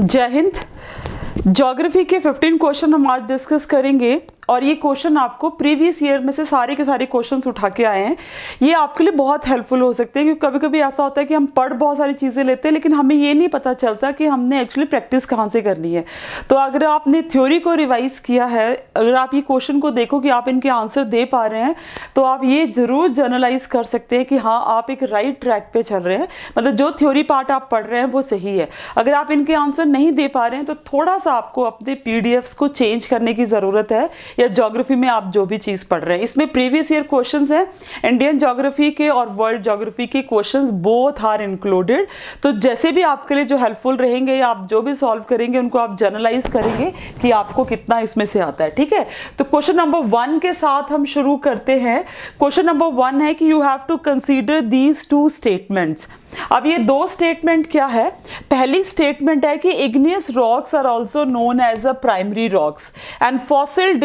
जय हिंद। ज्योग्राफी के 15 क्वेश्चन हम आज डिस्कस करेंगे और ये क्वेश्चन आपको प्रीवियस ईयर में से सारे के सारे क्वेश्चंस उठा के आए हैं। ये आपके लिए बहुत हेल्पफुल हो सकते हैं क्योंकि कभी कभी ऐसा होता है कि हम पढ़ बहुत सारी चीज़ें लेते हैं लेकिन हमें ये नहीं पता चलता कि हमने एक्चुअली प्रैक्टिस कहाँ से करनी है। तो अगर आपने थ्योरी को रिवाइज किया है, अगर आप ये क्वेश्चन को देखो कि आप इनके आंसर दे पा रहे हैं तो आप ये ज़रूर जर्नलाइज कर सकते हैं कि हाँ आप एक राइट ट्रैक पे चल रहे हैं, मतलब जो थ्योरी पार्ट आप पढ़ रहे हैं वो सही है। अगर आप इनके आंसर नहीं दे पा रहे हैं तो थोड़ा सा आपको अपने पीडीएफ्स को चेंज करने की ज़रूरत है, या ज्योग्राफी में आप जो भी चीज़ पढ़ रहे हैं। इसमें प्रीवियस ईयर क्वेश्चंस हैं, इंडियन ज्योग्राफी के और वर्ल्ड ज्योग्राफी के क्वेश्चंस बोथ आर इंक्लूडेड। तो जैसे भी आपके लिए जो हेल्पफुल रहेंगे या आप जो भी सॉल्व करेंगे उनको आप जर्नलाइज करेंगे कि आपको कितना इसमें से आता है। ठीक है, तो क्वेश्चन नंबर 1 के साथ हम शुरू करते हैं। क्वेश्चन नंबर 1 है कि you have to consider these 2 statements. अब ये 2 स्टेटमेंट क्या है? पहली स्टेटमेंट है कि igneous rocks are also known as a primary rocks and fossil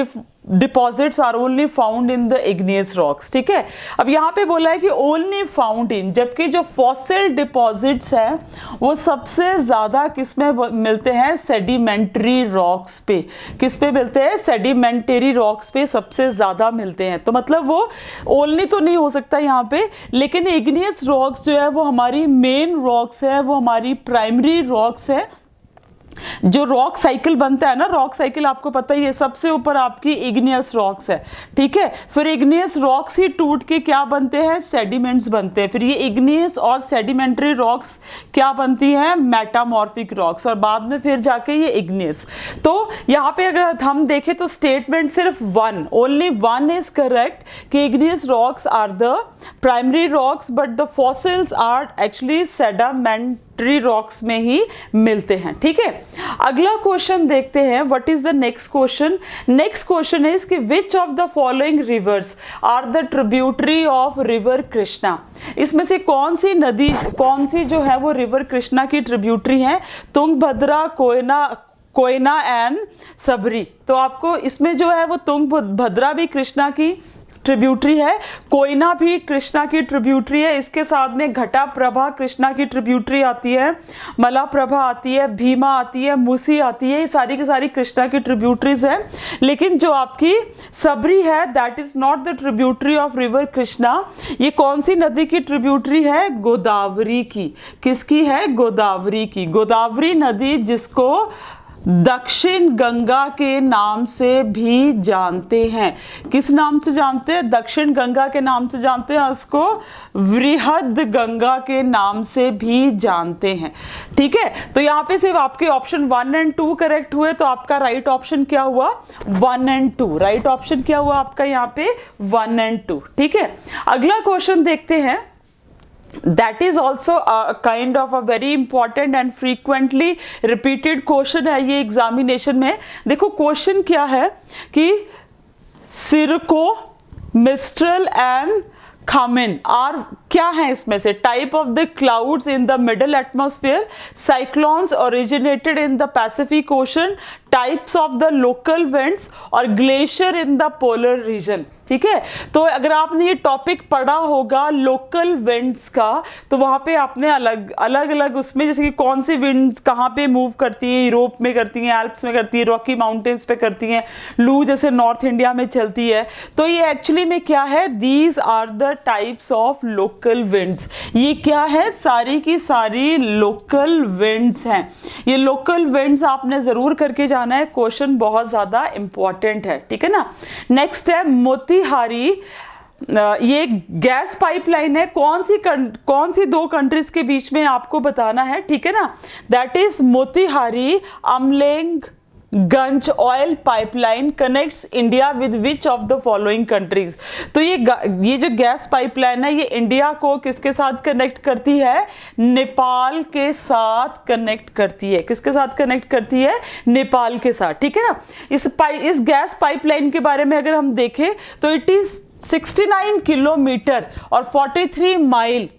deposits are only found in the igneous rocks. ठीक है, अब यहाँ पे बोला है कि ओनली फाउंड इन, जबकि जो फॉसिल डिपॉजिट्स हैं वो सबसे ज़्यादा किस में मिलते हैं? सेडिमेंट्री रॉक्स पे। किस पे मिलते हैं? सेडिमेंटरी रॉक्स पे सबसे ज़्यादा मिलते हैं। तो मतलब वो ओनली तो नहीं हो सकता यहाँ पे, लेकिन इग्नियस रॉक्स जो है वो हमारी मेन रॉक्स है, वो हमारी प्राइमरी रॉक्स है। जो रॉक साइकिल बनता है ना, रॉक साइकिल आपको पता ही है, सबसे ऊपर आपकी इग्नियस रॉक्स है। ठीक है, फिर इग्नियस रॉक्स ही टूट के क्या बनते हैं? सेडिमेंट्स बनते हैं। फिर ये इग्नियस और सेडिमेंट्री रॉक्स क्या बनती हैं? मेटामॉर्फिक रॉक्स, और बाद में फिर जाके ये इग्नियस। तो यहाँ पे अगर हम देखें तो स्टेटमेंट सिर्फ ओनली वन इज करेक्ट कि igneous rocks are the primary rocks but the fossils are actually sedimentary rocks में ही मिलते हैं। ठीक है, अगला क्वेश्चन देखते हैं। What is the next question? Next question is कि which of the following rivers are the tributary of river Krishna. इसमें से कौन सी नदी, कौन सी जो है वो रिवर कृष्णा की ट्रिब्यूटरी है? तुंगभद्रा, कोयना एंड सबरी। तो आपको इसमें जो है वो तुंगभद्रा भी कृष्णा की ट्रिब्यूटरी है, कोयना भी कृष्णा की ट्रिब्यूटरी है, इसके साथ में घटाप्रभा कृष्णा की ट्रिब्यूटरी आती है, मलाप्रभा आती है, भीमा आती है, मूसी आती है, ये सारी की सारी कृष्णा की ट्रिब्यूटरीज है। लेकिन जो आपकी सबरी है that is not the tributary of river Krishna. ये कौन सी नदी की ट्रिब्यूटरी है? गोदावरी की। किसकी है? गोदावरी की। गोदावरी नदी जिसको दक्षिण गंगा के नाम से भी जानते हैं। किस नाम से जानते हैं? दक्षिण गंगा के नाम से जानते हैं, उसको वृहद गंगा के नाम से भी जानते हैं। ठीक है, तो यहाँ पे सिर्फ आपके ऑप्शन 1 और 2 करेक्ट हुए, तो आपका राइट ऑप्शन क्या हुआ? 1 और 2। राइट ऑप्शन क्या हुआ आपका यहाँ पे? 1 और 2। ठीक है, अगला क्वेश्चन देखते हैं। That is also a kind of a very important and frequently repeated question है ये एग्जामिनेशन में। देखो क्वेश्चन क्या है कि sirocco, mistral and khamsin are क्या है इसमें से? Type of the clouds in the middle atmosphere, cyclones originated in the Pacific Ocean, types of the local winds और glacier in the polar region. ठीक है, तो अगर आपने ये टॉपिक पढ़ा होगा लोकल विंड्स का, तो वहां पे आपने अलग अलग उसमें जैसे कि कौन सी विंड्स कहाँ पे मूव करती है, यूरोप में करती हैं, एल्प्स में करती है, रॉकी माउंटेन्स पे करती हैं, लू जैसे नॉर्थ इंडिया में चलती है। तो ये एक्चुअली में क्या है? These are the types of local winds. ये क्या है? सारी की सारी लोकल विंड्स हैं। ये लोकल विंड्स आपने जरूर करके जाना है, क्वेश्चन बहुत ज्यादा इंपॉर्टेंट है। ठीक है ना। नेक्स्ट है मोतीहारी। ये गैस पाइपलाइन है, कौन सी 2 कंट्रीज के बीच में आपको बताना है। ठीक है ना, that is Motihari Amlekhganj oil pipeline connects India with which of the following countries. तो ये जो गैस पाइपलाइन है ये इंडिया को किसके साथ कनेक्ट करती है? नेपाल के साथ कनेक्ट करती है। किसके साथ कनेक्ट करती है? नेपाल के साथ। ठीक है ना। इस गैस पाइपलाइन के बारे में अगर हम देखें तो इट इज 69 किलोमीटर और 43 mile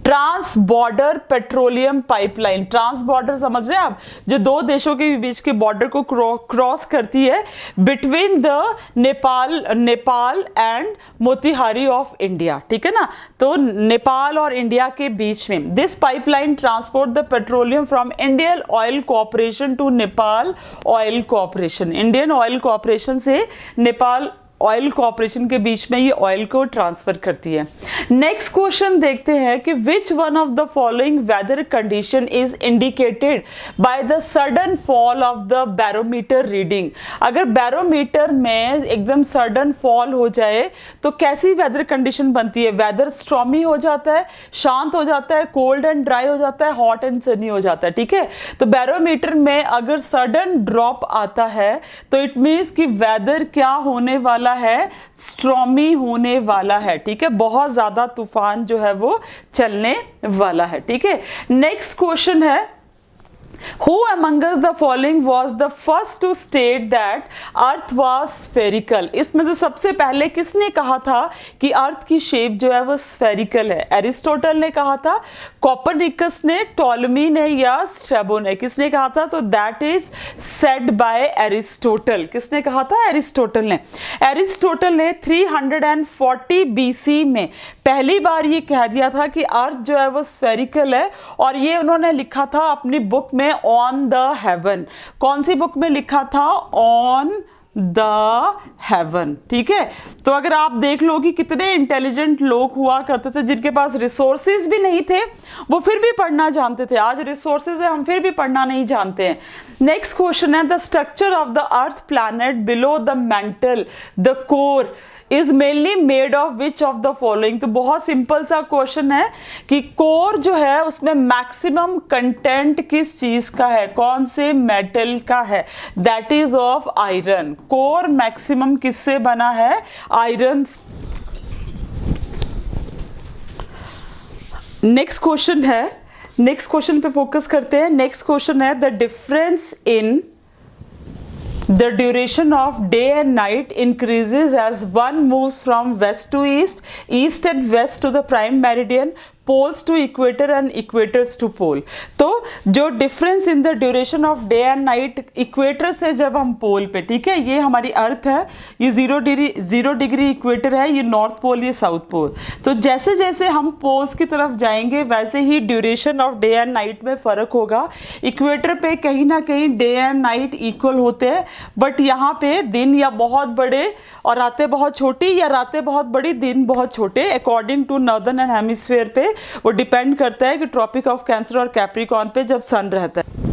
trans border petroleum pipeline. Trans border समझ रहे हैं आप, जो दो देशों के बीच के बॉर्डर को क्रॉस करती है between the Nepal and Motihari of India, ठीक है ना। तो नेपाल और इंडिया के बीच में this pipeline transport the petroleum from Indian Oil Corporation to Nepal Oil Corporation. Indian Oil Corporation से नेपाल ऑयल कॉर्पोरेशन के बीच में ये ऑयल को ट्रांसफर करती है। नेक्स्ट क्वेश्चन देखते हैं कि which one of the following weather condition is indicated by the sudden fall of the barometer reading. अगर बैरोमीटर में एकदम सडन फॉल हो जाए तो कैसी वेदर कंडीशन बनती है? वेदर स्टॉर्मी हो जाता है, शांत हो जाता है, कोल्ड एंड ड्राई हो जाता है, हॉट एंड सनी हो जाता है, ठीक है। तो बैरोमीटर में अगर सडन ड्रॉप आता है तो इट मीन्स कि वेदर क्या होने वाला है? स्ट्रॉमी होने वाला है, ठीक है। बहुत ज्यादा तूफान जो है वो चलने वाला है, ठीक है। नेक्स्ट क्वेश्चन है, Who among us the following was the first to state that Earth was spherical? इसमें से सबसे पहले किसने कहा था कि अर्थ की शेप जो है वो स्फेरिकल है? एरिस्टोटल ने कहा था, कोपरनिकस ने, टॉलमी ने या स्ट्रैबो ने? किसने कहा था? तो that is said bye Aristotle. किसने कहा था? एरिस्टोटल ने। एरिस्टोटल ने 340 BC में पहली बार ये कह दिया था कि अर्थ जो है वो स्फेरिकल है, और ये उन्होंने लिखा था अपनी बुक में ऑन द हेवन। कौन सी बुक में लिखा था? ऑन द हेवन, ठीक है। तो अगर आप देख लो कि कितने इंटेलिजेंट लोग हुआ करते थे जिनके पास रिसोर्सेज भी नहीं थे, वो फिर भी पढ़ना जानते थे। आज रिसोर्सेज है, हम फिर भी पढ़ना नहीं जानते हैं। नेक्स्ट क्वेश्चन है, the structure of the earth planet below the mental the core is mainly made of which of the following. तो बहुत सिंपल सा क्वेश्चन है कि कोर जो है उसमें मैक्सिमम कंटेंट किस चीज का है? कौन से मेटल का है? That is of iron. Core maximum किससे बना है? आयरन। नेक्स्ट क्वेश्चन है, नेक्स्ट क्वेश्चन पे फोकस करते हैं। नेक्स्ट क्वेश्चन है, the difference in the duration of day and night increases as one moves from west to east, east and west to the prime meridian, poles to equator and equators to pole। तो जो difference in the duration of day and night, equator से जब हम पोल पे, ठीक है, ये हमारी अर्थ है, ये 0 डिग्री इक्वेटर है, ये नॉर्थ पोल, ये साउथ पोल। तो जैसे जैसे हम पोल्स की तरफ जाएंगे वैसे ही duration of day and night में फ़र्क होगा। इक्वेटर पे कहीं ना कहीं डे एंड नाइट इक्वल होते हैं, बट यहाँ पे दिन या बहुत बड़े और रातें बहुत छोटी, या रातें बहुत बड़ी, दिन बहुत छोटे, according to northern and hemisphere पे वो डिपेंड करता है कि ट्रॉपिक ऑफ कैंसर और कैप्रिकॉर्न पे जब सन रहता है।